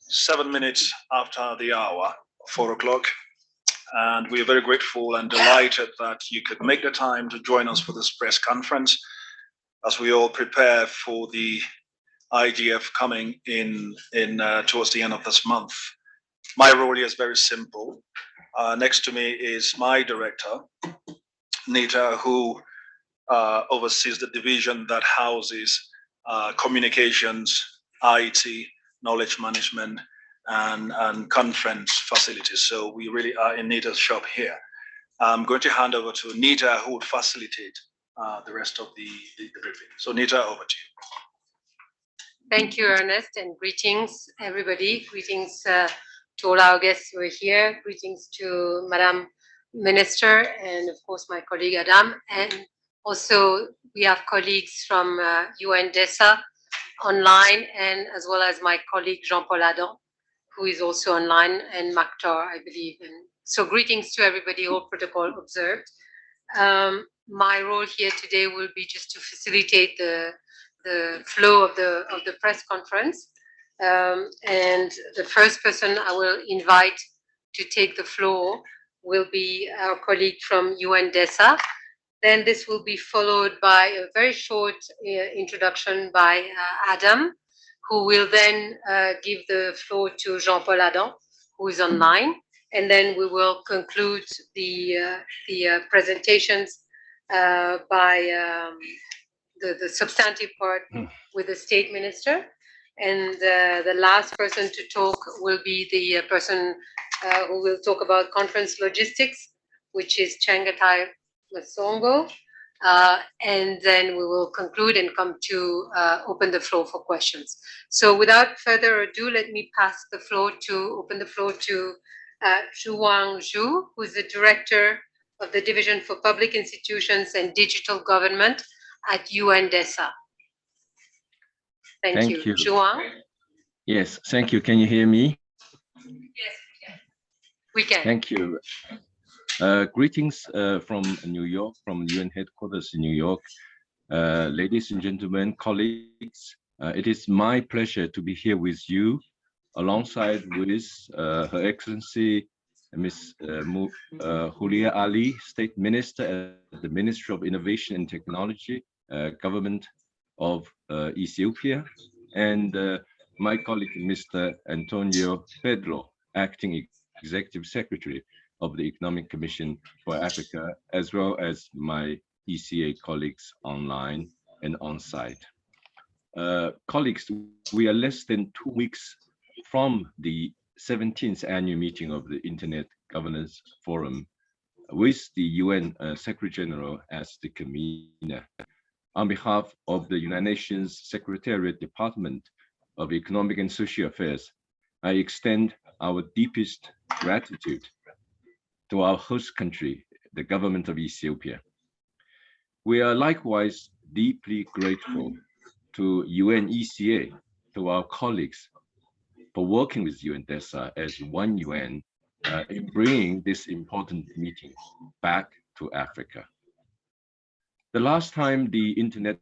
7 minutes after the hour, 4 o'clock. And we are very grateful and delighted that you could make the time to join us for this press conference as we all prepare for the IGF coming in towards the end of this month. My role here is very simple. Next to me is my director, Nita, who oversees the division that houses communications, IT, knowledge management, and conference facilities. So we really are in Nita's shop here. I'm going to hand over to Nita, who would facilitate the rest of the briefing. So Nita, over to you. Thank you, Ernest, and greetings, everybody. Greetings to all our guests who are here. Greetings to Madam Minister and, of course, my colleague Adam. And also, we have colleagues from UNDESA online, and as well as my colleague Jean-Paul Adam, who is also online, and Maktar, I believe. And so greetings to everybody, all protocol observed. My role here today will be just to facilitate the flow of the press conference. And the first person I will invite to take the floor will be our colleague from UNDESA. Then this will be followed by a very short introduction by Adam, who will then give the floor to Jean-Paul Adam, who is online. And then we will conclude the presentations by the substantive part with the State Minister. And the last person to talk will be the person who will talk about conference logistics, which is Changatai Masongo. And then we will conclude and come to open the floor for questions. So without further ado, let me open the floor to Zhuang Zhu, who is the Director of the Division for Public Institutions and Digital Government at UNDESA. Thank you. Zhuang? Yes, thank you. Can you hear me? Yes, we can. Thank you. Greetings from New York, from UN headquarters in New York. Ladies and gentlemen, colleagues, it is my pleasure to be here with you, alongside with Her Excellency Ms. Hulia Ali, State Minister at the Ministry of Innovation and Technology, Government of Ethiopia, and my colleague, Mr. Antonio Pedro, Acting Executive Secretary of the Economic Commission for Africa, as well as my ECA colleagues online and on-site. Colleagues, we are less than 2 weeks from the 17th annual meeting of the Internet Governance Forum, with the UN Secretary General as the convener. On behalf of the United Nations Secretariat Department of Economic and Social Affairs, I extend our deepest gratitude to our host country, the government of Ethiopia. We are likewise deeply grateful to UNECA, to our colleagues, for working with UNDESA as one UN in bringing this important meeting back to Africa. The last time the Internet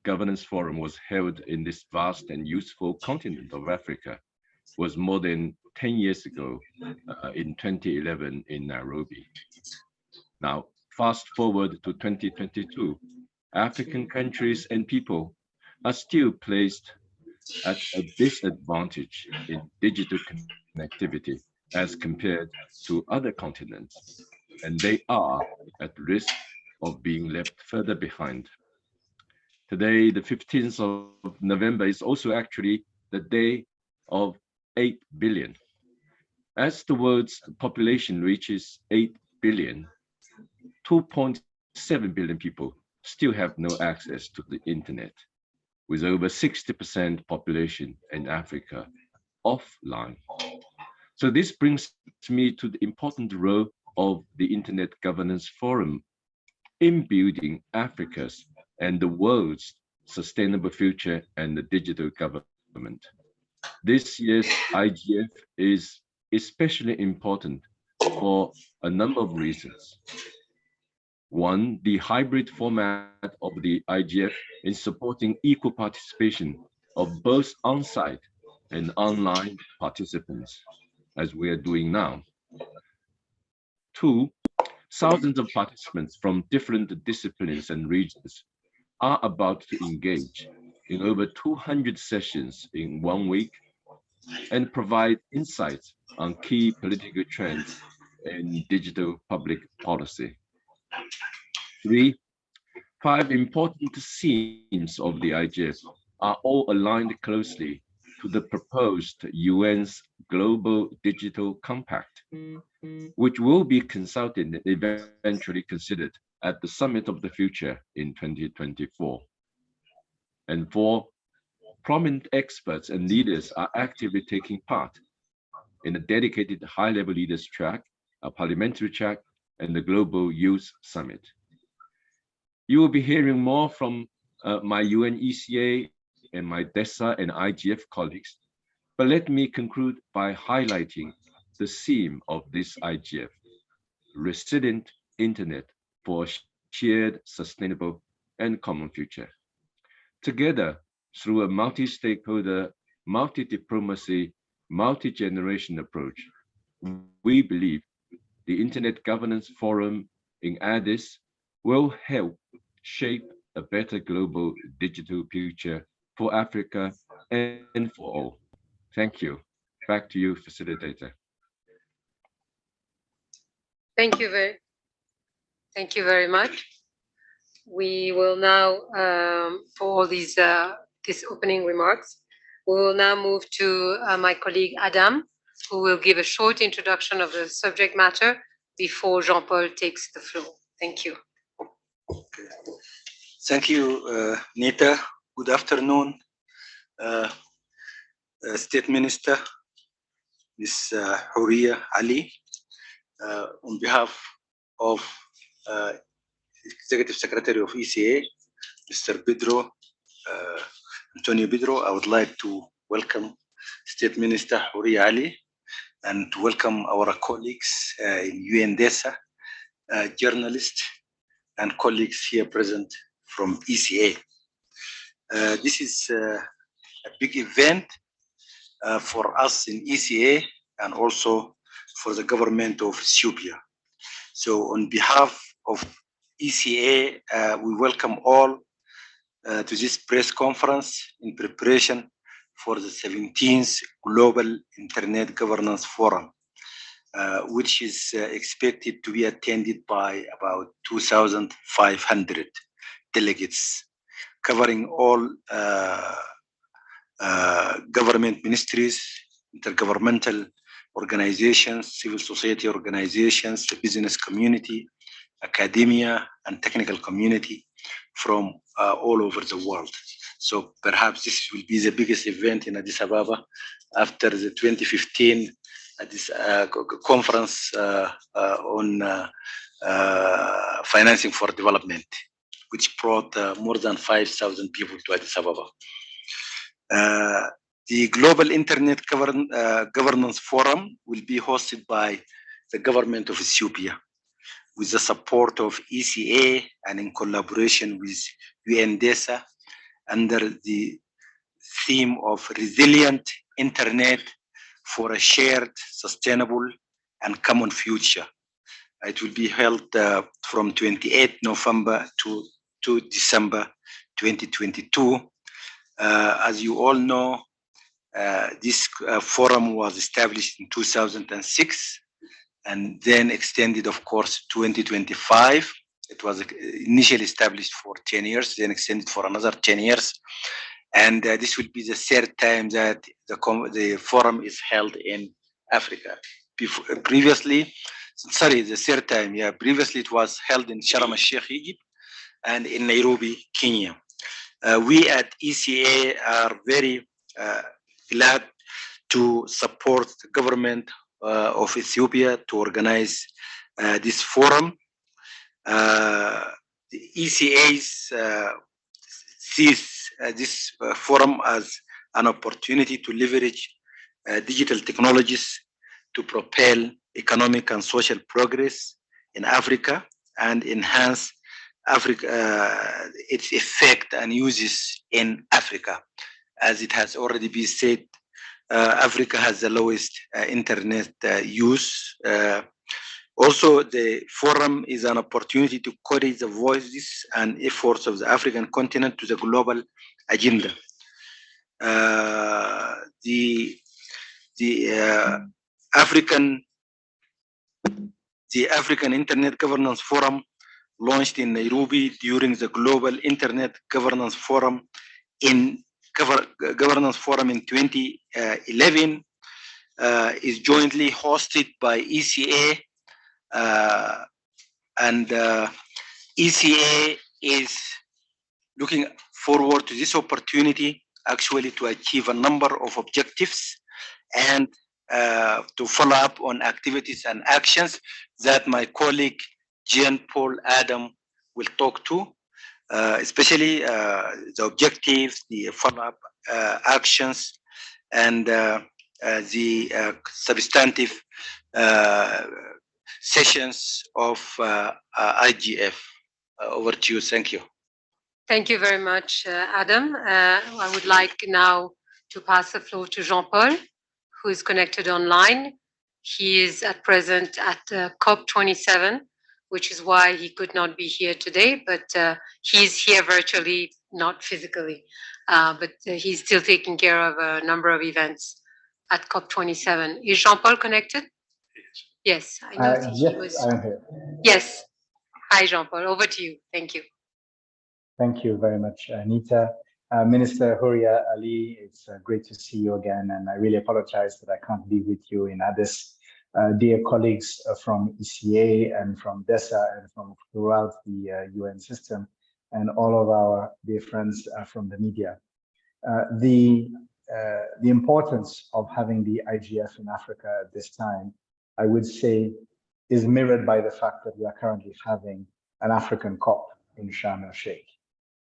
Governance Forum was held in this vast and useful continent of Africa was more than 10 years ago in 2011 in Nairobi. Now, fast forward to 2022, African countries and people are still placed at a disadvantage in digital connectivity as compared to other continents, and they are at risk of being left further behind. Today, the 15th of November, is also actually the day of 8 billion. As the world's population reaches 8 billion, 2.7 billion people still have no access to the internet, with over 60% population in Africa offline. So this brings me to the important role of the Internet Governance Forum in building Africa's and the world's sustainable future and the digital government. This year's IGF is especially important for a number of reasons. One, the hybrid format of the IGF in supporting equal participation of both on-site and online participants, as we are doing now. 2, thousands of participants from different disciplines and regions are about to engage in over 200 sessions in 1 week and provide insights on key political trends in digital public policy. 3, 5 important themes of the IGF are all aligned closely to the proposed UN's Global Digital Compact, which will be consulted and eventually considered at the Summit of the Future in 2024. And 4, prominent experts and leaders are actively taking part in a dedicated high-level leaders track, a parliamentary track, and the Global Youth Summit. You will be hearing more from my UNECA and my DESA and IGF colleagues, but let me conclude by highlighting the theme of this IGF, resilient internet for a shared, sustainable, and common future. Together, through a multi-stakeholder, multi-diplomacy, multi-generation approach, we believe the Internet Governance Forum in Addis will help shape a better global digital future for Africa and for all. Thank you. Back to you, facilitator. Thank you very much. We will now, for all these opening remarks, we will now move to my colleague Adam, who will give a short introduction of the subject matter before Jean-Paul takes the floor. Thank you. Okay. Thank you, Nita. Good afternoon, State Minister, Ms. Houria Ali. On behalf of Executive Secretary of ECA, Mr. Pedro, Antonio Pedro, I would like to welcome State Minister Houria Ali and to welcome our colleagues in UNDESA, journalists and colleagues here present from ECA. This is a big event for us in ECA and also for the government of Ethiopia. So on behalf of ECA, we welcome all to this press conference in preparation for the 17th Global Internet Governance Forum, which is expected to be attended by about 2,500 delegates, covering all government ministries, intergovernmental organizations, civil society organizations, the business community, academia, and technical community from all over the world. So perhaps this will be the biggest event in Addis Ababa after the 2015 Addis conference on financing for development, which brought more than 5,000 people to Addis Ababa. The Global Internet Governance Forum will be hosted by the government of Ethiopia with the support of ECA and in collaboration with UNDESA under the theme of resilient internet for a shared, sustainable, and common future. It will be held from 28 November to December 2022. As you all know, this forum was established in 2006 and then extended, of course, 2025. It was initially established for 10 years, then extended for another 10 years. And this will be the third time that the forum is held in Africa. Previously, the third time, previously it was held in Sharm el-Sheikh, Egypt, and in Nairobi, Kenya. We at ECA are very glad to support the government of Ethiopia to organize this forum. The ECA sees this forum as an opportunity to leverage digital technologies to propel economic and social progress in Africa and enhance its effect and uses in Africa. As it has already been said Africa has the lowest internet use. Also, the forum is an opportunity to carry the voices and efforts of the African continent to the global agenda. The African Internet Governance Forum, launched in Nairobi during the Global Internet Governance Forum in 2011, is jointly hosted by ECA, and ECA is looking forward to this opportunity actually to achieve a number of objectives and to follow up on activities and actions that my colleague Jean-Paul Adam will talk to, especially the objectives, the follow-up actions, and the substantive sessions of IGF. Over to you. Thank you. Thank you very much, Adam. I would like now to pass the floor to Jean-Paul, who is connected online. He is at present at COP27, which is why he could not be here today, but he's here virtually, not physically. But he's still taking care of a number of events at COP27. Is Jean-Paul connected? Yes, I know he was. I am here. Yes. Hi, Jean-Paul. Over to you. Thank you. Thank you very much, Anita. Minister Huria Ali, it's great to see you again, and I really apologize that I can't be with you in Addis. Dear colleagues from ECA and from DESA and from throughout the UN system, and all of our dear friends from the media. The importance of having the IGF in Africa at this time, I would say, is mirrored by the fact that we are currently having an African COP in Sharm el-Sheikh.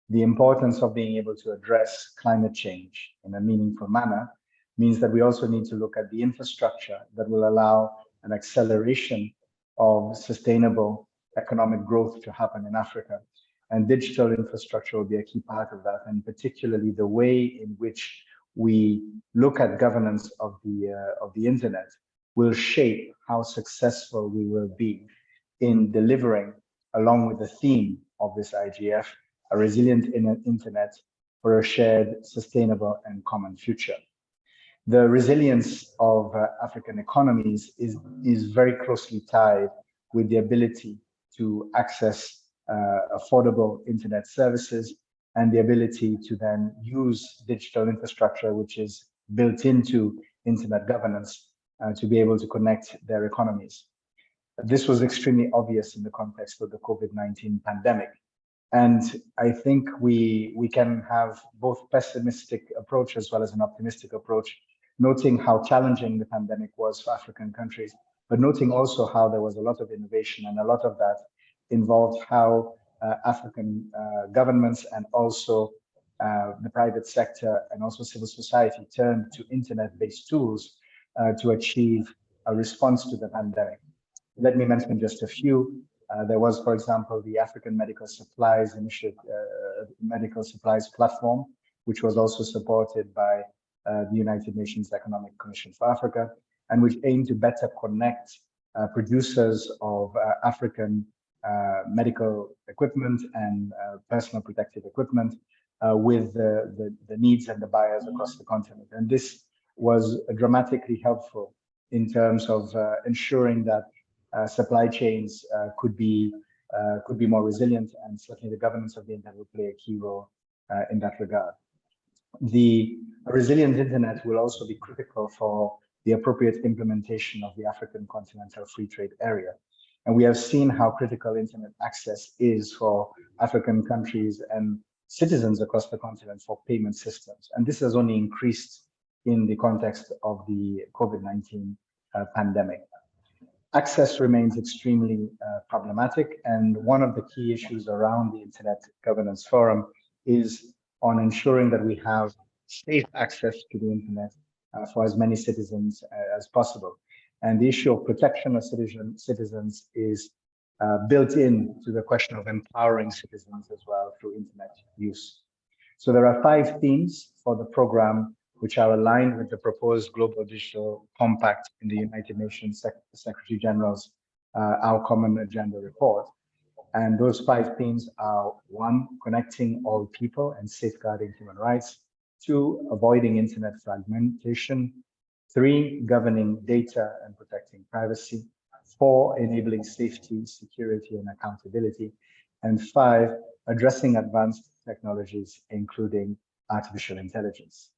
The importance of being able to address climate change in a meaningful manner means that we also need to look at the infrastructure that will allow an acceleration of sustainable economic growth to happen in Africa. And digital infrastructure will be a key part of that, and particularly the way in which we look at governance of the internet will shape how successful we will be in delivering, along with the theme of this IGF, a resilient internet for a shared, sustainable, and common future. The resilience of African economies is very closely tied with the ability to access affordable internet services and the ability to then use digital infrastructure, which is built into internet governance, to be able to connect their economies. This was extremely obvious in the context of the COVID-19 pandemic. And I think we can have both pessimistic approach as well as an optimistic approach, noting how challenging the pandemic was for African countries, but noting also how there was a lot of innovation, and a lot of that involved how African governments and also the private sector and also civil society turned to internet-based tools to achieve a response to the pandemic. Let me mention just a few. There was, for example, the African Medical Supplies Initiative, Medical Supplies Platform, which was also supported by the United Nations Economic Commission for Africa, and which aimed to better connect producers of African medical equipment and personal protective equipment with the needs and the buyers across the continent. And this was dramatically helpful in terms of ensuring that supply chains could be more resilient, and certainly the governance of the internet will play a key role in that regard. The resilient internet will also be critical for the appropriate implementation of the African Continental Free Trade Area. And we have seen how critical internet access is for African countries and citizens across the continent for payment systems. And this has only increased in the context of the COVID-19 pandemic. Access remains extremely problematic, and one of the key issues around the Internet Governance Forum is on ensuring that we have safe access to the internet for as many citizens as possible. And the issue of protection of citizens is built into the question of empowering citizens as well through internet use. So there are 5 themes for the program which are aligned with the proposed Global Digital Compact in the United Nations Secretary General's Our Common Agenda report. And those 5 themes are: 1, connecting all people and safeguarding human rights; 2, avoiding internet fragmentation; 3, governing data and protecting privacy; 4, enabling safety, security, and accountability; and 5, addressing advanced technologies, including artificial intelligence.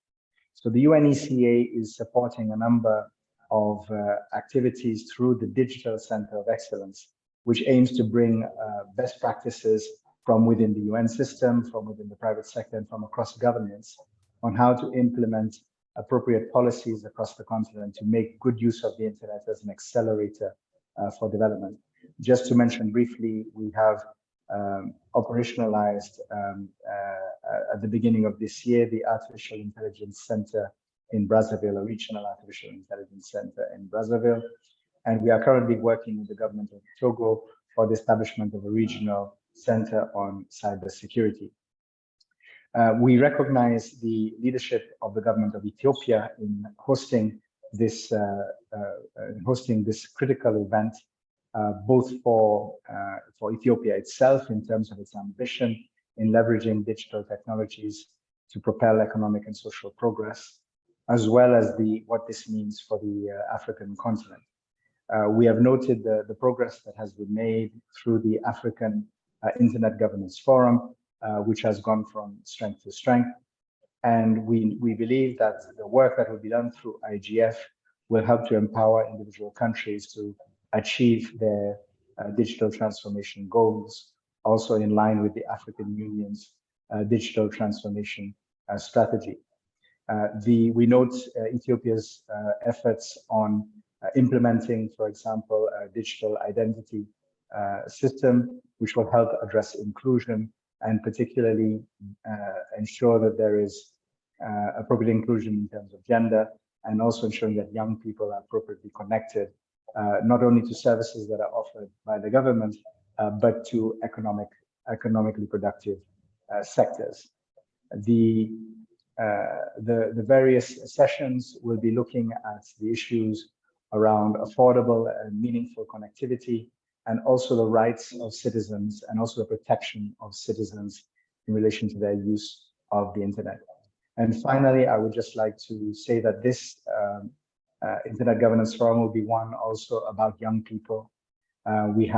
So the UNECA is supporting a number of activities through the Digital Center of Excellence, which aims to bring best practices from within the UN system, from within the private sector, and from across governments on how to implement appropriate policies across the continent to make good use of the internet as an accelerator for development. Just to mention briefly, we have operationalized at the beginning of this year the Artificial Intelligence Center in Brazzaville, a regional artificial intelligence center in Brazzaville. And we are currently working with the government of Togo for the establishment of a regional center on cybersecurity. We recognize the leadership of the government of Ethiopia in hosting this critical event, both for Ethiopia itself in terms of its ambition in leveraging digital technologies to propel economic and social progress, as well as what this means for the African continent. We have noted the progress that has been made through the African Internet Governance Forum, which has gone from strength to strength. And we believe that the work that will be done through IGF will help to empower individual countries to achieve their digital transformation goals, also in line with the African Union's digital transformation strategy. We note Ethiopia's efforts on implementing, for example, a digital identity system, which will help address inclusion and particularly ensure that there is appropriate inclusion in terms of gender, and also ensuring that young people are appropriately connected, not only to services that are offered by the government, but to economically productive sectors. The various sessions will be looking at the issues around affordable and meaningful connectivity, and also the rights of citizens, and also the protection of citizens in relation to their use of the internet. And finally, I would just like to say that this Internet Governance Forum will be one also about young people. We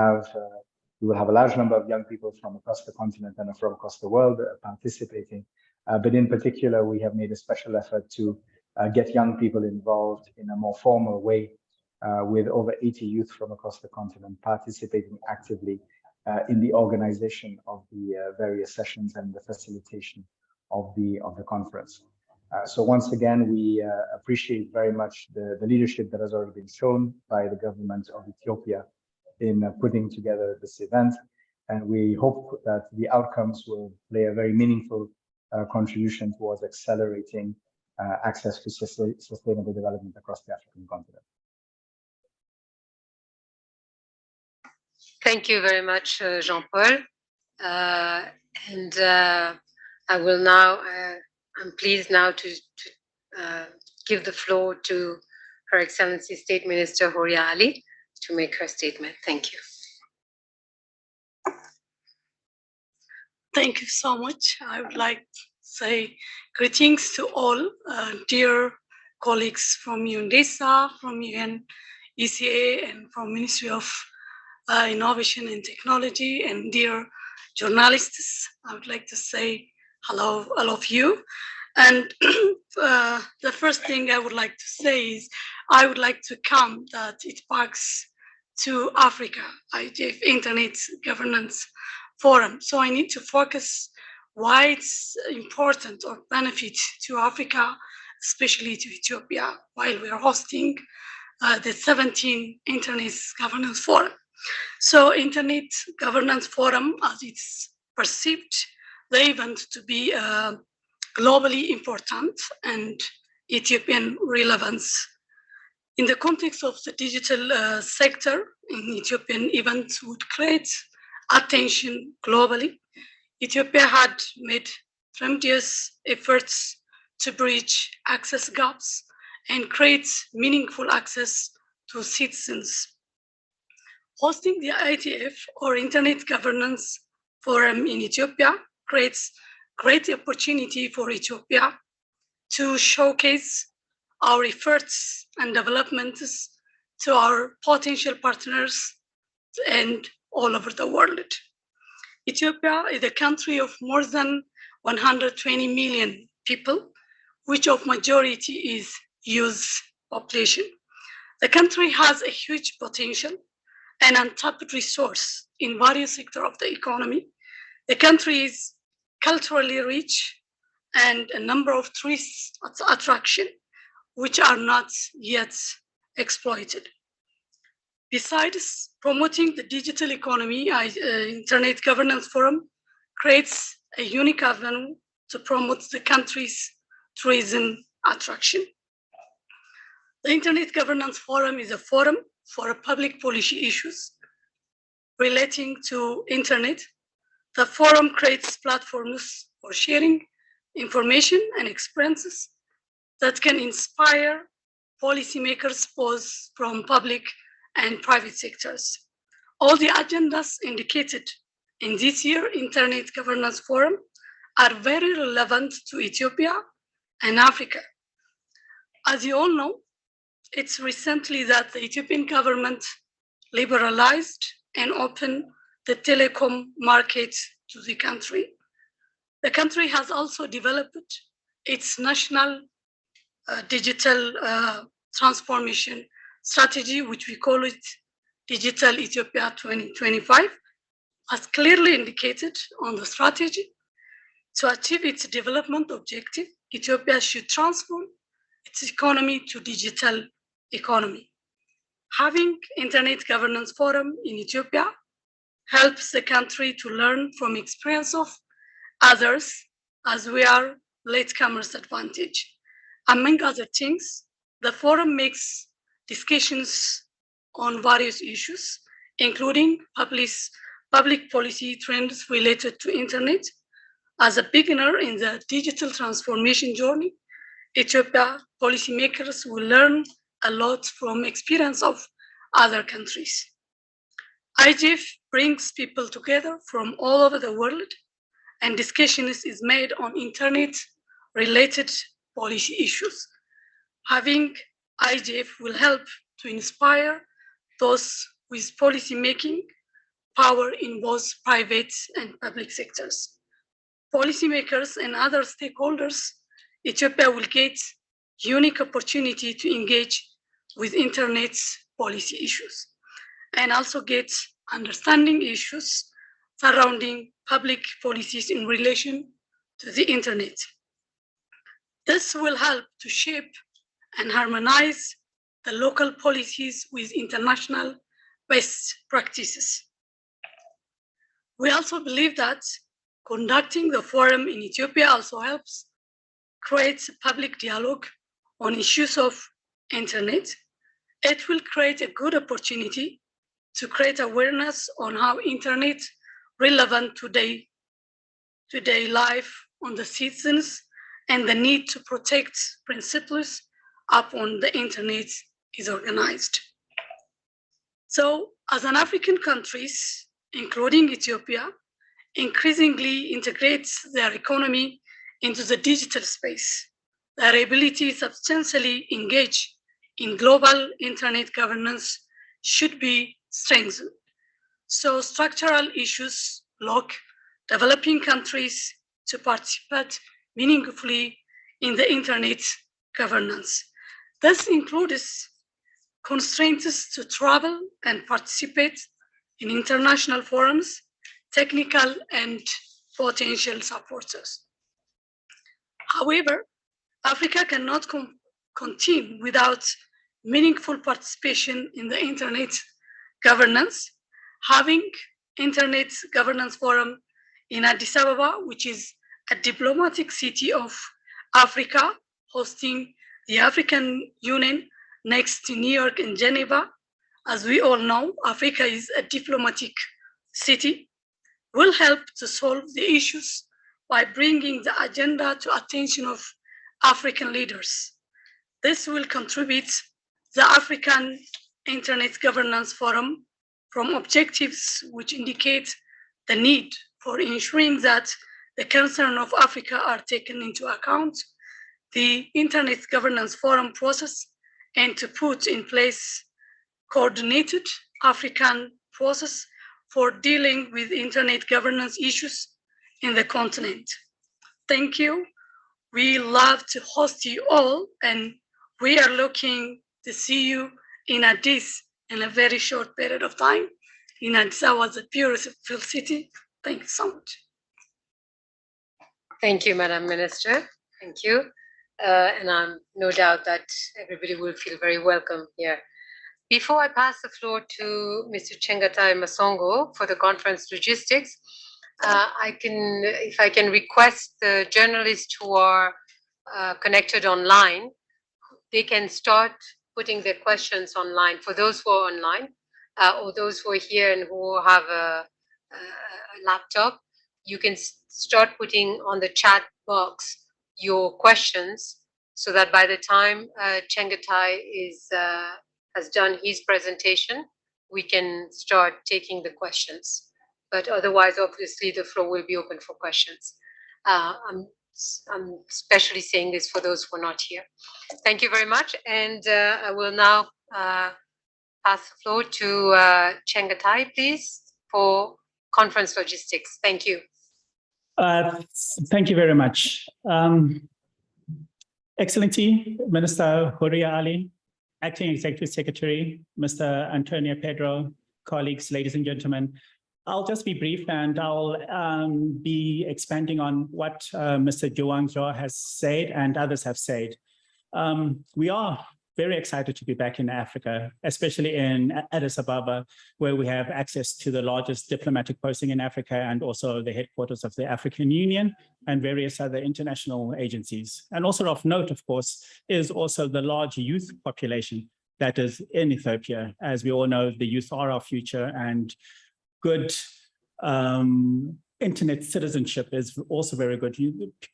will have a large number of young people from across the continent and from across the world participating. But in particular, we have made a special effort to get young people involved in a more formal way, with over 80 youth from across the continent participating actively in the organization of the various sessions and the facilitation of the conference. So once again, we appreciate very much the leadership that has already been shown by the government of Ethiopia in putting together this event. And we hope that the outcomes will play a very meaningful contribution towards accelerating access to sustainable development across the African continent. Thank you very much, Jean-Paul. I will now, I'm pleased now to give the floor to Her Excellency State Minister Horia Ali to make her statement. Thank you. Thank you so much. I would like to say greetings to all dear colleagues from UNDESA, from UNECA, and from Ministry of Innovation and Technology, and dear journalists. I would like to say hello, all of you. And the first thing I would like to say is I would like to come that it backs to Africa, IGF Internet Governance Forum. So I need to focus why it's important or benefit to Africa, especially to Ethiopia, while we are hosting the 17th Internet Governance Forum. So Internet Governance Forum, as it's perceived, the event to be globally important and Ethiopian relevance. In the context of the digital sector, an Ethiopian event would create attention globally. Ethiopia had made tremendous efforts to bridge access gaps and create meaningful access to citizens. Hosting the IGF, or Internet Governance Forum in Ethiopia, creates great opportunity for Ethiopia to showcase our efforts and developments to our potential partners and all over the world. Ethiopia is a country of more than 120 million people, which of majority is youth population. The country has a huge potential and untapped resource in various sectors of the economy. The country is culturally rich and a number of tourist attractions which are not yet exploited. Besides promoting the digital economy, Internet Governance Forum creates a unique avenue to promote the country's tourism attraction. The Internet Governance Forum is a forum for public policy issues relating to Internet. The forum creates platforms for sharing information and experiences that can inspire policymakers both from public and private sectors. All the agendas indicated in this year's Internet Governance Forum are very relevant to Ethiopia and Africa. As you all know, it's recently that the Ethiopian government liberalized and opened the telecom market to the country. The country has also developed its national digital transformation strategy, which we call it Digital Ethiopia 2025, as clearly indicated on the strategy. To achieve its development objective, Ethiopia should transform its economy to digital economy. Having Internet Governance Forum in Ethiopia helps the country to learn from experience of others, as we are latecomers advantage. Among other things, the forum makes discussions on various issues, including public policy trends related to Internet. As a beginner in the digital transformation journey, Ethiopia policymakers will learn a lot from experience of other countries. IGF brings people together from all over the world, and discussions is made on Internet-related policy issues. Having IGF will help to inspire those with policy-making power in both private and public sectors. Policymakers and other stakeholders, Ethiopia will get unique opportunity to engage with Internet's policy issues and also get understanding issues surrounding public policies in relation to the Internet. This will help to shape and harmonize the local policies with international best practices. We also believe that conducting the forum in Ethiopia also helps create public dialogue on issues of Internet. It will create a good opportunity to create awareness on how Internet relevant today life on the citizens and the need to protect principles upon the Internet is organized. So as an African countries, including Ethiopia, increasingly integrates their economy into the digital space, their ability to substantially engage in global Internet governance should be strengthened. So structural issues lock developing countries to participate meaningfully in the Internet governance. This includes constraints to travel and participate in international forums, technical and potential supporters. However, Africa cannot continue without meaningful participation in the Internet governance. Having Internet Governance Forum in Addis Ababa, which is a diplomatic city of Africa, hosting the African Union next to New York and Geneva. As we all know, Africa is a diplomatic city, will help to solve the issues by bringing the agenda to attention of African leaders. This will contribute the African Internet Governance Forum from objectives which indicate the need for ensuring that the concerns of Africa are taken into account, the Internet Governance Forum process, and to put in place coordinated African process for dealing with Internet governance issues in the continent. Thank you. We love to host you all, and we are looking to see you in Addis in a very short period of time. In Addis Ababa, the beautiful city. Thank you so much. Thank you, Madam Minister. Thank you. And I'm no doubt that everybody will feel very welcome here. Before I pass the floor to Mr. Chengatai Masongo for the conference logistics, if I can request the journalists who are connected online, they can start putting their questions online. For those who are online, or those who are here and who have a laptop, you can start putting on the chat box your questions, so that by the time Chengatai has done his presentation, we can start taking the questions. But otherwise, obviously, the floor will be open for questions. I'm especially saying this for those who are not here. Thank you very much. And I will now pass the floor to Chengatai, please, for conference logistics. Thank you. Thank you very much. Excellency, Minister Horia Ali, Acting Executive Secretary, Mr. Antonio Pedro, colleagues, ladies and gentlemen. I'll just be brief, and I'll be expanding on what Mr. Joang Zhou has said and others have said. We are very excited to be back in Africa, especially in Addis Ababa, where we have access to the largest diplomatic posting in Africa and also the headquarters of the African Union and various other international agencies. And also of note, of course, is also the large youth population that is in Ethiopia. As we all know, the youth are our future, and good internet citizenship is also very good.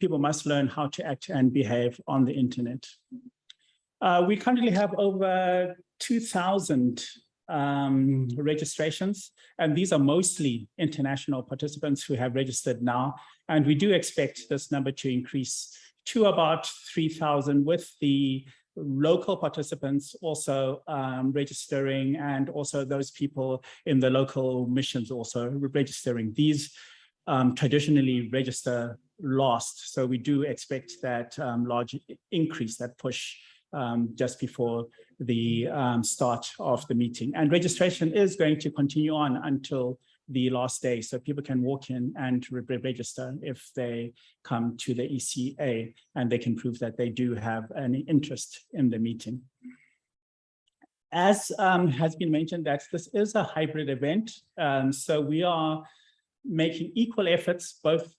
People must learn how to act and behave on the internet. We currently have over 2,000 registrations, and these are mostly international participants who have registered now. And we do expect this number to increase to about 3,000, with the local participants also registering, and also those people in the local missions also registering. These traditionally register last, so we do expect that large increase, that push just before the start of the meeting. And registration is going to continue on until the last day, so people can walk in and register if they come to the ECA, and they can prove that they do have an interest in the meeting. As has been mentioned, that this is a hybrid event, so we are making equal efforts both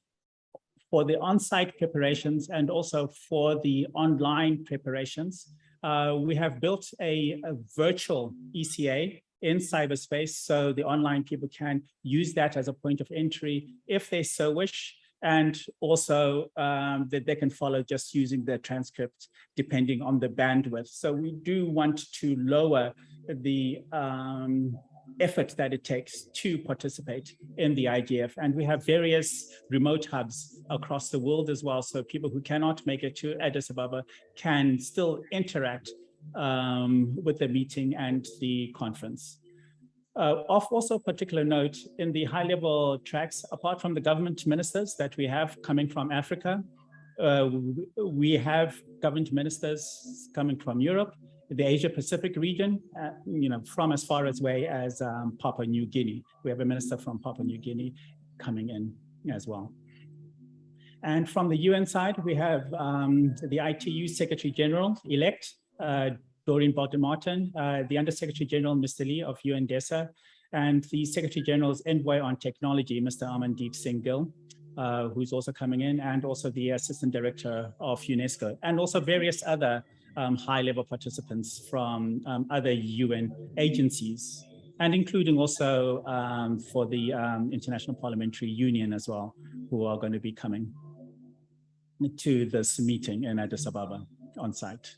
for the on-site preparations and also for the online preparations. We have built a virtual ECA in cyberspace, so the online people can use that as a point of entry if they so wish, and also that they can follow just using the transcript depending on the bandwidth. So we do want to lower the effort that it takes to participate in the IGF. And we have various remote hubs across the world as well, so people who cannot make it to Addis Ababa can still interact with the meeting and the conference. Of also particular note, in the high-level tracks, apart from the government ministers that we have coming from Africa, we have government ministers coming from Europe, the Asia-Pacific region, from as far away as Papua New Guinea. We have a minister from Papua New Guinea coming in as well. And from the UN side, we have the ITU Secretary General-elect, Doreen Bottom-Martin, the Under-Secretary General, Mr. Lee of UNDESA, and the Secretary General's Envoy on Technology, Mr. Amandeep Singh Gill, who's also coming in, and also the Assistant Director of UNESCO, and also various other high-level participants from other UN agencies, and including also for the International Parliamentary Union as well, who are going to be coming. to this meeting in Addis Ababa on site.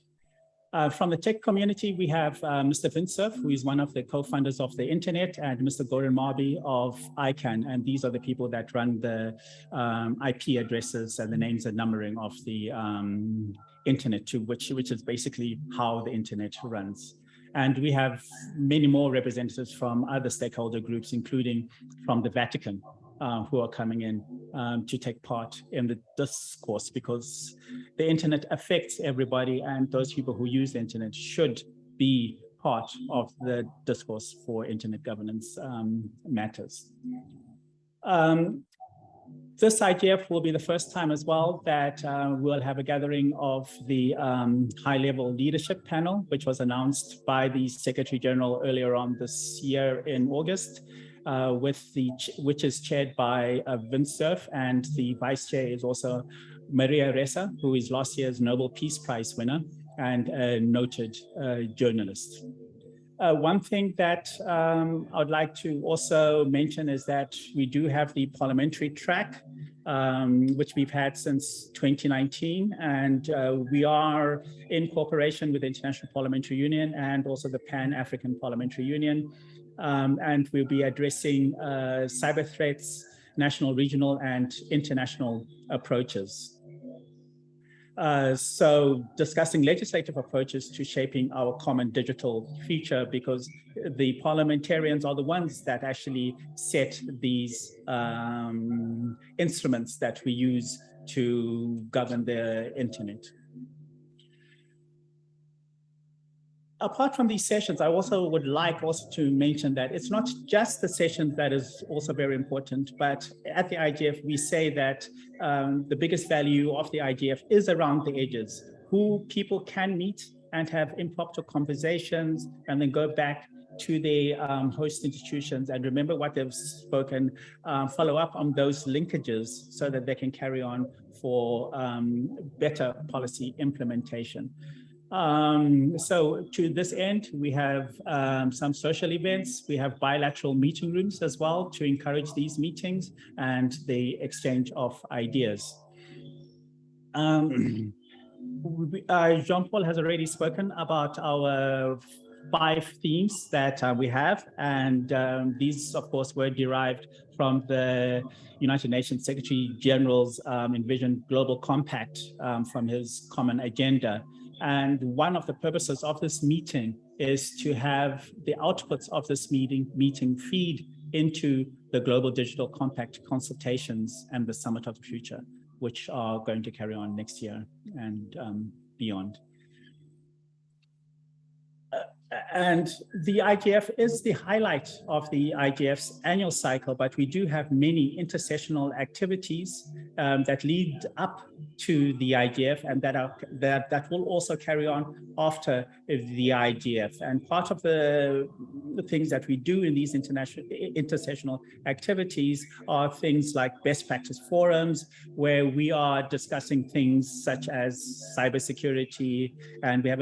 From the tech community, we have Mr. Vincent, who is one of the co-founders of the internet, and Mr. Goran Marby of ICANN. And these are the people that run the IP addresses and the names and numbering of the internet, which is basically how the internet runs. And we have many more representatives from other stakeholder groups, including from the Vatican, who are coming in to take part in the discourse, because the internet affects everybody, and those people who use the internet should be part of the discourse for internet governance matters. This IGF will be the first time as well that we'll have a gathering of the high-level leadership panel, which was announced by the Secretary General earlier on this year in August, which is chaired by Vince Cerf, and the vice chair is also Maria Ressa, who is last year's Nobel Peace Prize winner and a noted journalist. One thing that I would like to also mention is that we do have the parliamentary track, which we've had since 2019, and we are in cooperation with the International Parliamentary Union and also the Pan-African Parliamentary Union, and we'll be addressing cyber threats, national, regional, and international approaches. So discussing legislative approaches to shaping our common digital future, because the parliamentarians are the ones that actually set these instruments that we use to govern the internet. Apart from these sessions, I also would like to mention that it's not just the sessions that is also very important, but at the IGF, we say that the biggest value of the IGF is around the edges, who people can meet and have impromptu conversations and then go back to their host institutions and remember what they've spoken, follow up on those linkages so that they can carry on for better policy implementation. So to this end, we have some social events. We have bilateral meeting rooms as well to encourage these meetings and the exchange of ideas. Jean-Paul has already spoken about our 5 themes that we have, and these, of course, were derived from the United Nations Secretary General's envisioned global compact from his common agenda. And one of the purposes of this meeting is to have the outputs of this meeting feed into the Global Digital Compact consultations and the Summit of the Future, which are going to carry on next year and beyond. And the IGF is the highlight of the IGF's annual cycle, but we do have many intersessional activities that lead up to the IGF, and that will also carry on after the IGF. And part of the things that we do in these intersessional activities are things like best practice forums, where we are discussing things such as cybersecurity, and we have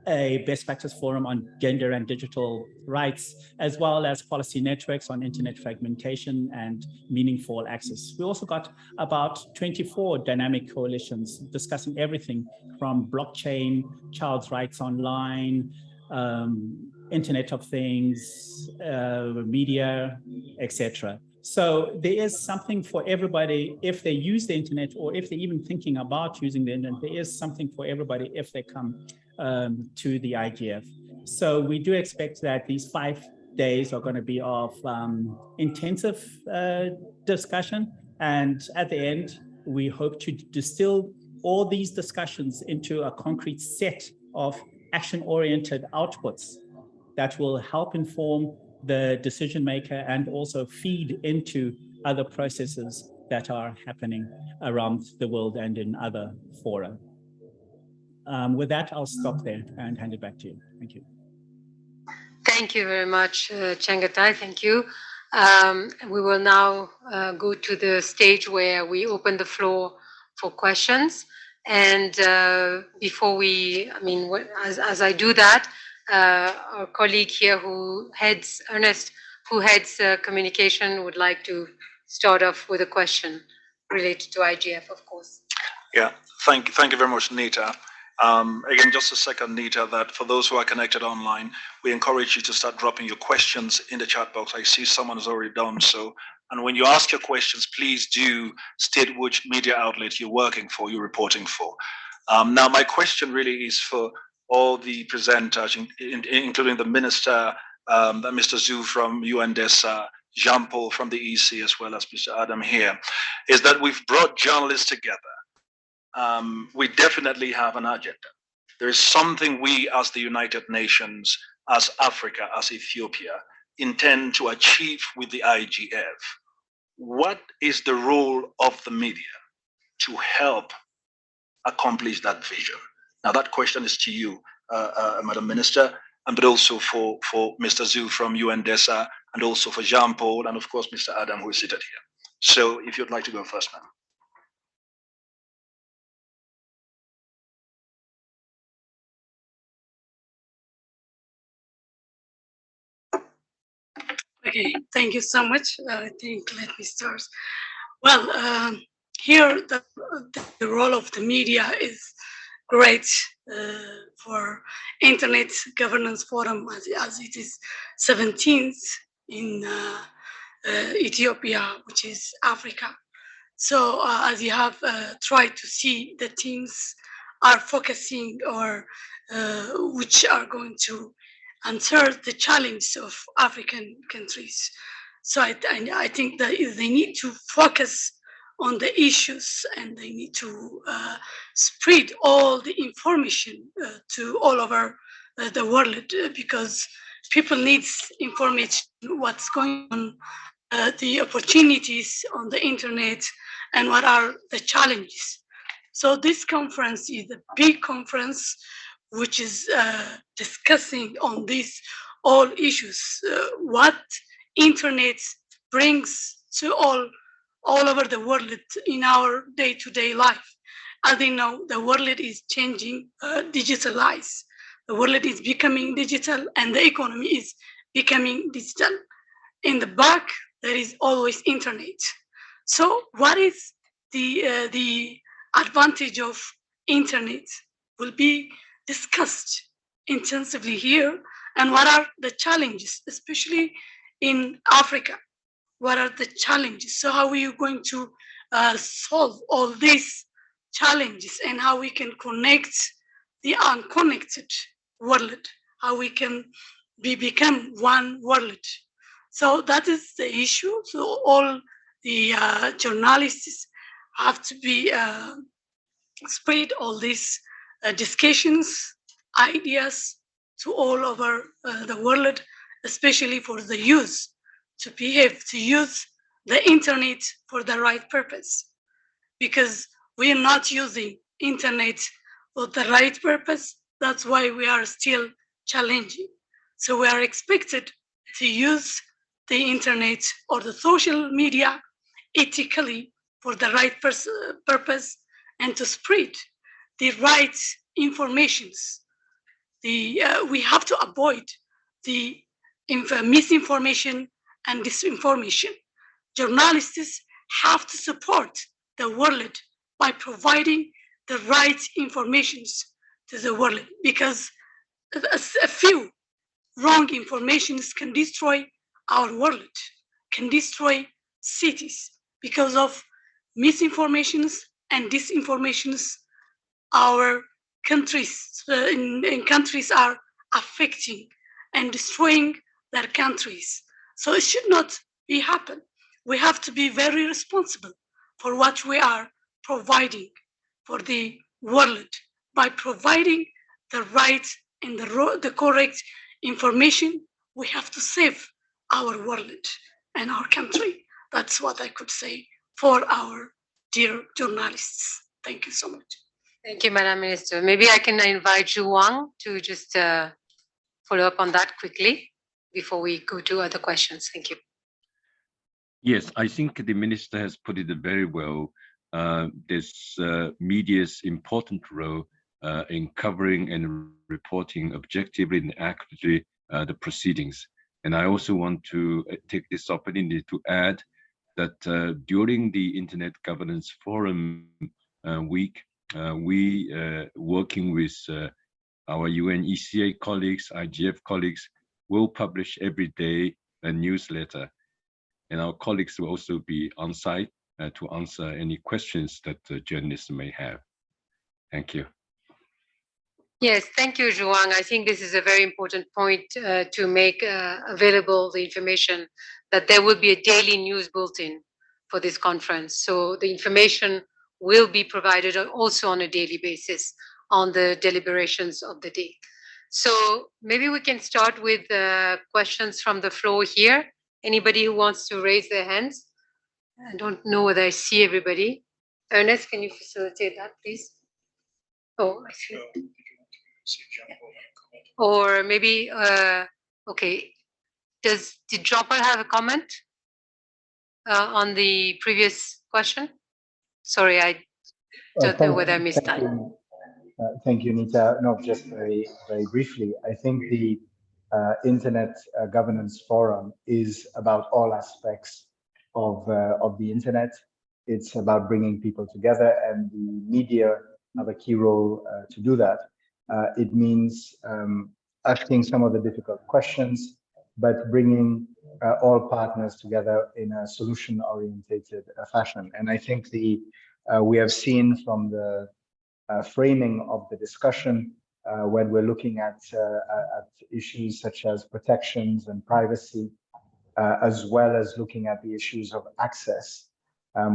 a best practice forum on gender and digital rights, as well as policy networks on internet fragmentation and meaningful access. We also got about 24 dynamic coalitions discussing everything from blockchain, child's rights online, Internet of Things, media, etc. So there is something for everybody if they use the internet, or if they're even thinking about using the internet. There is something for everybody if they come to the IGF. So we do expect that these 5 days are going to be of intensive discussion. And at the end, we hope to distill all these discussions into a concrete set of action-oriented outputs that will help inform the decision maker and also feed into other processes that are happening around the world and in other fora. With that, I'll stop there and hand it back to you. Thank you. Thank you very much, Chengetai. Thank you. We will now go to the stage where we open the floor for questions. And before as I do that, our colleague here Ernest, who heads communication, would like to start off with a question. related to IGF, of course. Yeah, thank you very much, Nita. Again, just a second, Nita, that for those who are connected online, we encourage you to start dropping your questions in the chat box. I see someone has already done so. And when you ask your questions, please do state which media outlet you're working for, you're reporting for. Now, my question really is for all the presenters, including the Minister, Mr. Zhu from UNDESA, Jean-Paul from the EC, as well as Mr. Adam here, is that we've brought journalists together. We definitely have an agenda. There is something we as the United Nations, as Africa, as Ethiopia, intend to achieve with the IGF. What is the role of the media to help accomplish that vision? Now that question is to you, Madam Minister, but also for Mr. Zhu from UNDESA, and also for Jean-Paul, and of course, Mr. Adam, who is seated here. So if you'd like to go first, ma'am. Okay, thank you so much. I think let me start. Well, here the role of the media is great for Internet Governance Forum as it is 17th in Ethiopia, which is Africa. So as you have tried to see, the teams are focusing or which are going to answer the challenge of African countries. So I think that they need to focus on the issues, and they need to spread all the information to all over the world, because people need information, what's going on, the opportunities on the internet, and what are the challenges. So this conference is a big conference which is discussing on these all issues, what internet brings to all over the world in our day-to-day life. As they know, the world is changing, digitalized. The world is becoming digital, and the economy is becoming digital. In the back, there is always internet. So what is the advantage of internet will be discussed intensively here, and what are the challenges, especially in Africa. What are the challenges? So how are you going to solve all these challenges, and how we can connect the unconnected world, how we can become one world. So that is the issue. So all the journalists have to be spread all these discussions, ideas to all over the world, especially for the youth, to use the internet for the right purpose. Because we are not using internet for the right purpose, that's why we are still challenging. So we are expected to use the internet or the social media ethically for the right purpose, and to spread the right informations. We have to avoid the misinformation and disinformation. Journalists have to support the world by providing the right informations to the world, because a few wrong informations can destroy our world, can destroy cities. Because of misinformations and disinformations, our countries in countries are affecting and destroying their countries. So it should not be happen. We have to be very responsible for what we are providing for the world by providing the right and the correct information. We have to save our world and our country. That's what I could say for our dear journalists. Thank you so much. Thank you, Madam Minister. Maybe I can invite Zhu Wang to just follow up on that quickly before we go to other questions. Thank you. Yes, I think the minister has put it very well. This media's important role in covering and reporting objectively and accurately the proceedings. And I also want to take this opportunity to add that during the Internet Governance Forum week, we working with our UNECA colleagues, IGF colleagues, will publish every day a newsletter. And our colleagues will also be on site to answer any questions that journalists may have. Thank you. Yes, thank you, Zhuang. I think this is a very important point to make available the information that there will be a daily news bulletin for this conference. So the information will be provided also on a daily basis on the deliberations of the day. So maybe we can start with questions from the floor here. Anybody who wants to raise their hands? I don't know whether I see everybody. Ernest, can you facilitate that, please? Oh, I see. Or maybe, okay, did Dropper have a comment on the previous question? Sorry, I don't know whether I missed that. Thank you, Nita. No, just very briefly. I think the Internet Governance Forum is about all aspects of the Internet. It's about bringing people together, and the media have a key role to do that. It means asking some of the difficult questions, but bringing all partners together in a solution-oriented fashion. And I think we have seen from the framing of the discussion when we're looking at issues such as protections and privacy, as well as looking at the issues of access.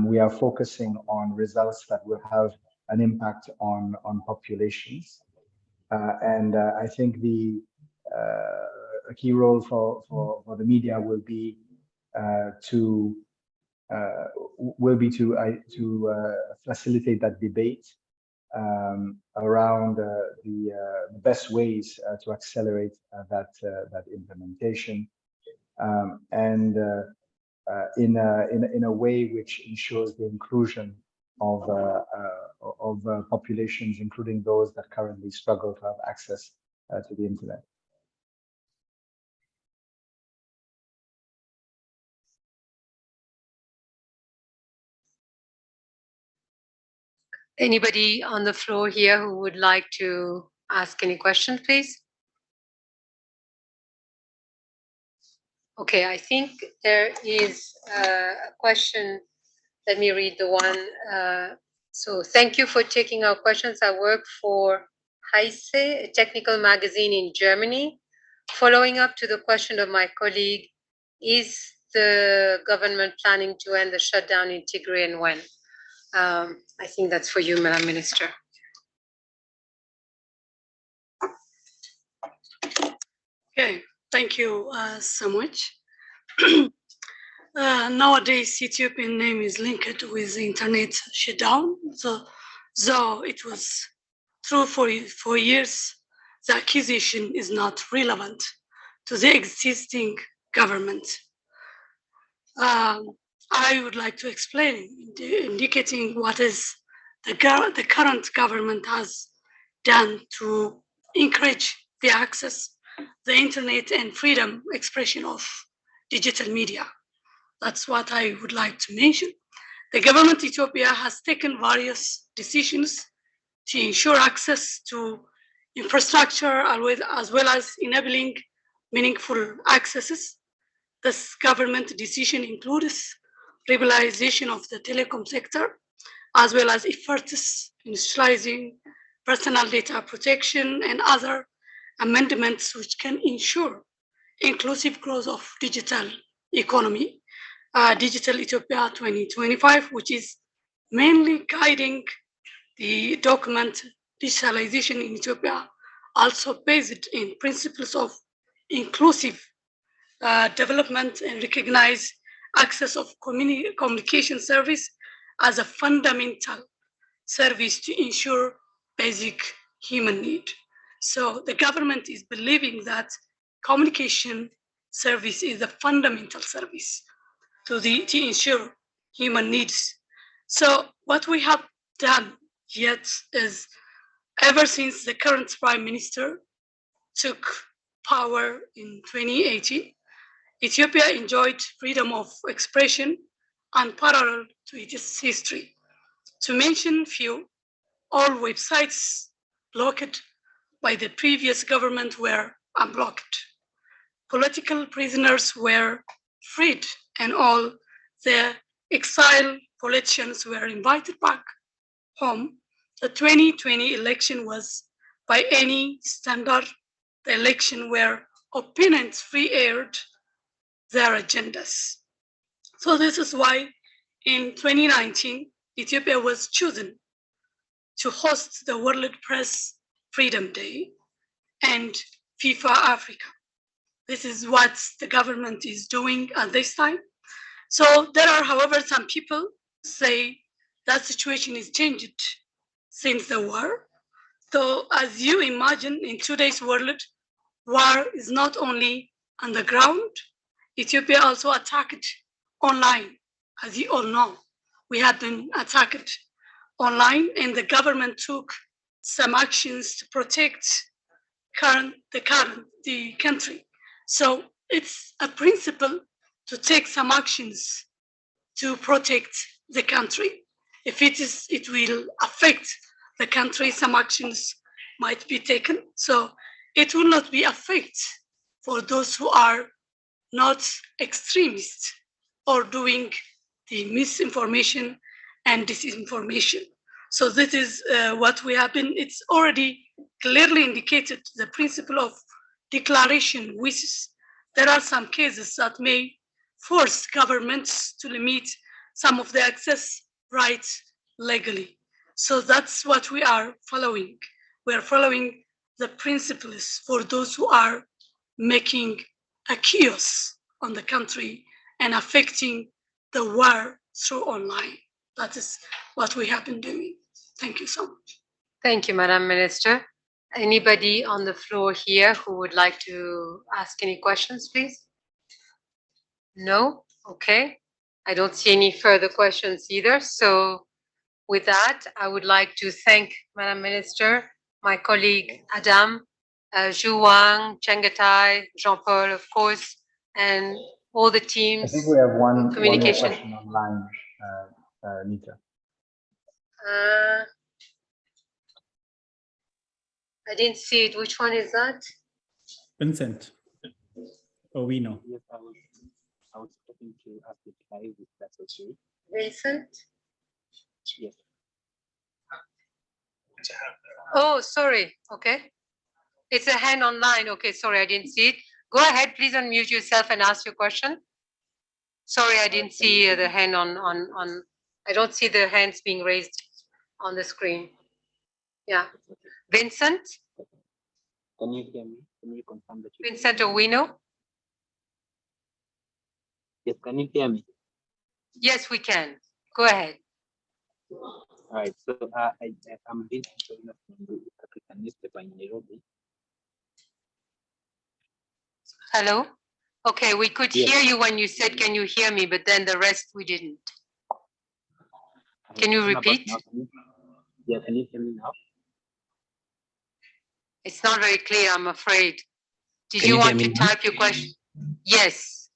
We are focusing on results that will have an impact on populations. And I think a key role for the media will be to facilitate that debate around the best ways to accelerate that implementation, and in a way which ensures the inclusion of populations, including those that currently struggle to have access to the internet. Anybody on the floor here who would like to ask any question, please? Okay, I think there is a question. Let me read the one. So thank you for taking our questions. I work for Heise, a technical magazine in Germany. Following up to the question of my colleague, is the government planning to end the shutdown in Tigray, and when? I think that's for you, Madam Minister. Okay, thank you so much. Nowadays, Ethiopian name is linked with the internet shutdown. So it was true for years, the accusation is not relevant to the existing government. I would like to explain, indicating what is the current government has done to encourage the access, the internet, and freedom expression of digital media. That's what I would like to mention. The government of Ethiopia has taken various decisions to ensure access to infrastructure as well as enabling meaningful accesses. This government decision includes liberalization of the telecom sector, as well as efforts in institutionalizing personal data protection and other amendments which can ensure inclusive growth of digital economy. Digital Ethiopia 2025, which is mainly guiding the document digitalization in Ethiopia, also based in principles of inclusive development and recognize access of communication service as a fundamental service to ensure basic human need. So the government is believing that communication service is a fundamental service to ensure human needs. So what we have done yet is, ever since the current prime minister took power in 2018, Ethiopia enjoyed freedom of expression unparalleled to its history. To mention few, all websites blocked by the previous government were unblocked. Political prisoners were freed and all the exiled politicians were invited back home. The 2020 election was, by any standard, the election where opponents free-aired their agendas. So this is why in 2019, Ethiopia was chosen to host the World Press Freedom Day and FIFA Africa. This is what the government is doing at this time. So there are, however, some people say that situation is changed since the war. So as you imagine, in today's world, war is not only on the ground, Ethiopia also attacked online. As you all know, we have been attacked online and the government took some actions to protect the country. So it's a principle to take some actions to protect the country. If it will affect the country, some actions might be taken. So it will not be affect for those who are not extremists or doing the misinformation and disinformation. So this is what we have been, it's already clearly indicated the principle of declaration wishes. There are some cases that may force governments to limit some of the access rights legally. So that's what we are following. We are following the principles for those who are making a chaos on the country and affecting the war through online. That is what we have been doing. Thank you so much. Thank you, Madam Minister. Anybody on the floor here who would like to ask any questions, please? No? Okay. I don't see any further questions either. So with that, I would like to thank Madam Minister, my colleague Adam, Zhu Wang, Chengetai, Jean-Paul, of course, and all the I teams. think we have one more Communication. question online, Nita. I didn't see it. Which one is that? Vincent. Oh, we know. Yes, I was hoping to ask it live if that's okay. Vincent? Yes. Oh, sorry. Okay. It's a hand online. Okay, sorry, I didn't see it. Go ahead, please unmute yourself and ask your question. Sorry, I didn't see the hand on. I don't see the hands being raised on the screen. Yeah. Vincent? Can you hear me? Can you confirm that you Vincent Owino? Yes, can you hear me? Yes, we can. Go ahead. All right. So I'm Vincent Owino from the African newspaper in Nairobi. Hello? Okay, we could Yes. hear you when you said, can you hear me? But then the rest we didn't. Can you How about repeat? now? Yeah, can you hear me now? It's not very clear, I'm afraid. Did Can you you hear want to me now? type your question? Yes.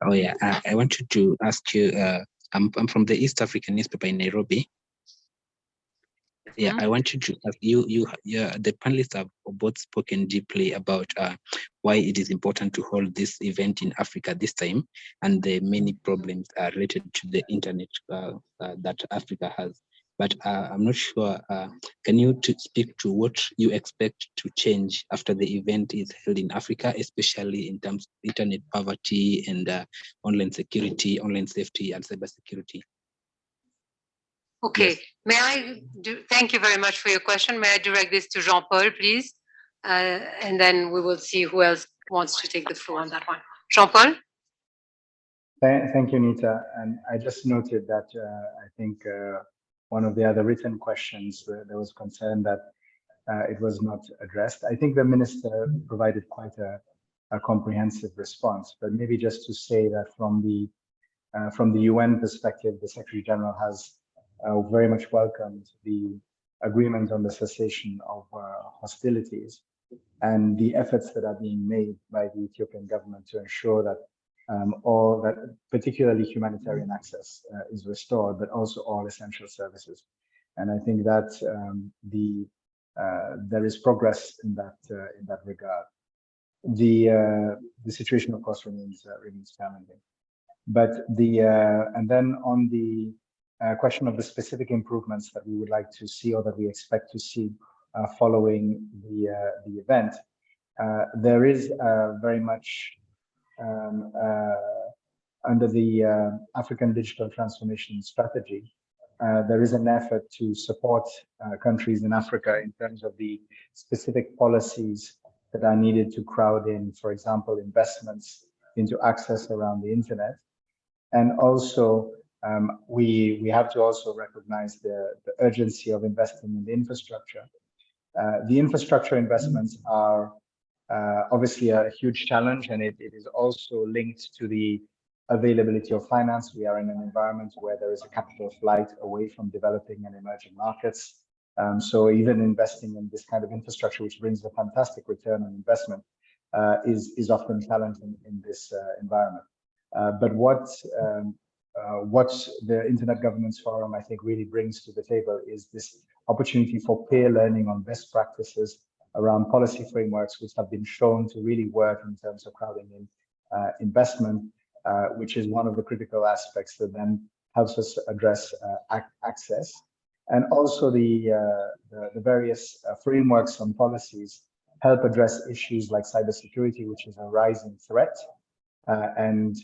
Oh yeah, I wanted to ask you. I'm from the East African newspaper in Nairobi. Yeah, Mhm. I wanted to ask you. The panelists have both spoken deeply about why it is important to hold this event in Africa this time, and the many problems related to the internet that Africa has. But I'm not sure. Can you speak to what you expect to change after the event is held in Africa, especially in terms of internet poverty and online security, online safety, and cybersecurity? Okay. Yes. May I thank you very much for your question. May I direct this to Jean-Paul, please? And then we will see who else wants to take the floor on that one. Jean-Paul? Thank you, Nita. And I just noted that I think one of the other written questions, there was concern that it was not addressed. I think the minister provided quite a comprehensive response, but maybe just to say that from the UN perspective, the Secretary General has very much welcomed the agreement on the cessation of hostilities and the efforts that are being made by the Ethiopian government to ensure that all that, particularly humanitarian access is restored, but also all essential services. And I think that there is progress in that regard. The situation, of course, remains challenging. But and then on the question of the specific improvements that we would like to see or that we expect to see following the event, there is very much under the African Digital Transformation Strategy, there is an effort to support countries in Africa in terms of the specific policies that are needed to crowd in, for example, investments into access around the internet. And also, we have to also recognize the urgency of investing in the infrastructure. The infrastructure investments are obviously a huge challenge, and it is also linked to the availability of finance. We are in an environment where there is a capital flight away from developing and emerging markets. So even investing in this kind of infrastructure, which brings a fantastic return on investment, is often challenging in this environment. But what the Internet Governance Forum, I think, really brings to the table is this opportunity for peer learning on best practices around policy frameworks, which have been shown to really work in terms of crowding in investment, which is one of the critical aspects that then helps us address access. And also the various frameworks and policies help address issues like cybersecurity, which is a rising threat. And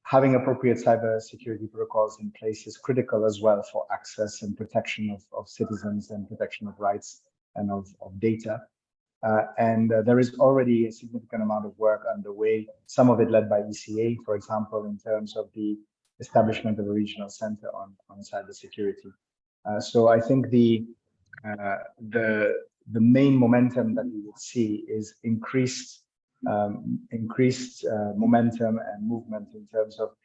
having appropriate cybersecurity protocols in place is critical as well for access and protection of citizens and protection of rights and of data. And there is already a significant amount of work underway, some of it led by ECA, for example, in terms of the establishment of a regional center on cybersecurity. So I think the main momentum that we would see is increased momentum and movement in terms of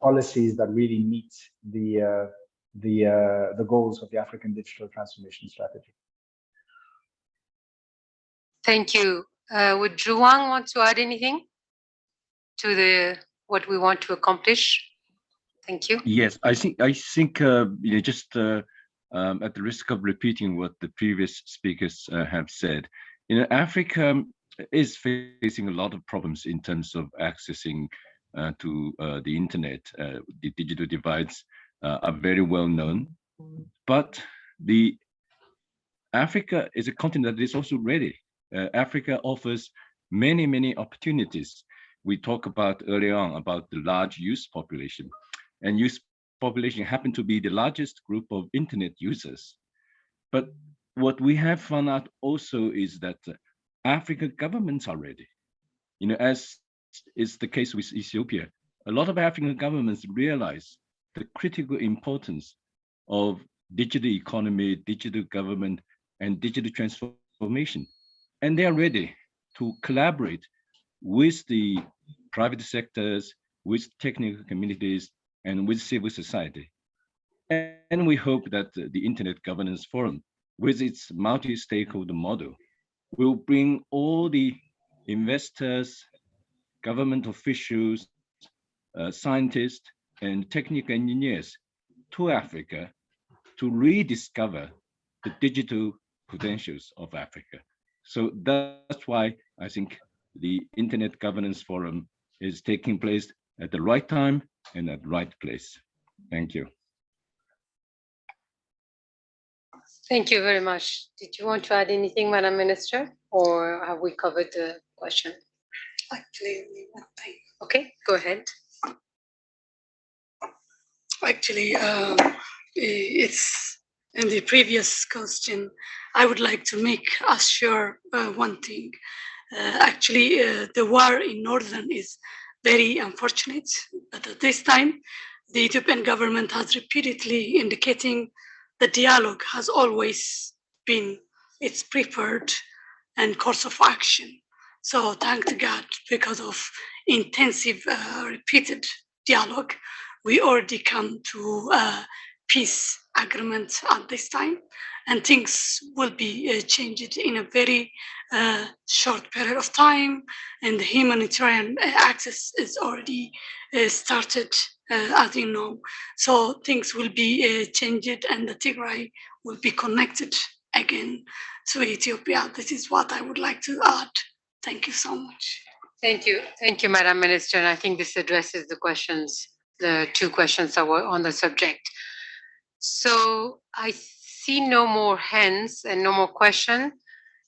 policies that really meet the goals of the African Digital Transformation Strategy. Thank you. Would Zhuang want to add anything to what we want to accomplish? Thank you. Yes, I think just at the risk of repeating what the previous speakers have said, Africa is facing a lot of problems in terms of accessing to the internet. The digital divides are very well known, but Africa is a continent that is also ready. Africa offers many opportunities. We talked about earlier on about the large youth population, and youth population happen to be the largest group of internet users. But what we have found out also is that African governments are ready. As is the case with Ethiopia, a lot of African governments realize the critical importance of digital economy, digital government, and digital transformation. And they are ready to collaborate with the private sectors, with technical communities, and with civil society. And we hope that the Internet Governance Forum, with its multi-stakeholder model, will bring all the investors, government officials, scientists, and technical engineers to Africa to rediscover the digital potentials of Africa. So that's why I think the Internet Governance Forum is taking place at the right time and at the right place. Thank you. Thank you very much. Did you want to add anything, Madam Minister, or have we covered the question? Actually, one thing. Okay, go ahead. Actually, it's in the previous question. I would like to make us sure one thing. Actually, the war in Northern is very unfortunate, but at this time, the Ethiopian government has repeatedly indicating the dialogue has always been its preferred and course of action. So thank God, because of intensive, repeated dialogue, we already come to peace agreement at this time, and things will be changed in a very short period of time, and the humanitarian access is already started, as you know. So things will be changed, and the Tigray will be connected again to Ethiopia. This is what I would like to add. Thank you so much. Thank you, Madam Minister. And I think this addresses the questions, the two questions that were on the subject. So I see no more hands and no more questions.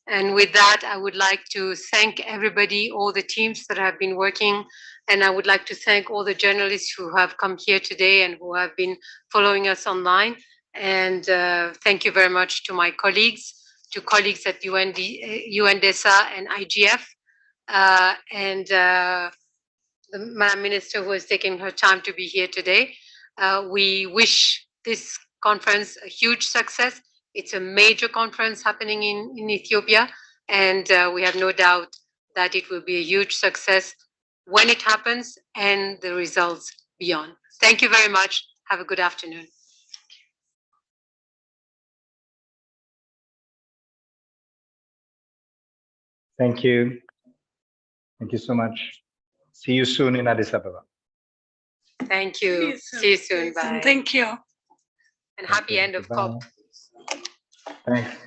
And with that, I would like to thank everybody, all the teams that have been working. And I would like to thank all the journalists who have come here today and who have been following us online. And thank you very much to my colleagues, at UNDESA and IGF, and the Madam Minister who has taken her time to be here today. We wish this conference a huge success. It's a major conference happening in Ethiopia, and we have no doubt that it will be a huge success when it happens and the results beyond. Thank you very much. Have a good afternoon. Thank you. Thank you so much. See you soon in Addis Ababa. Thank you. See you soon. Bye. Thank you. And happy end of COP. Thanks.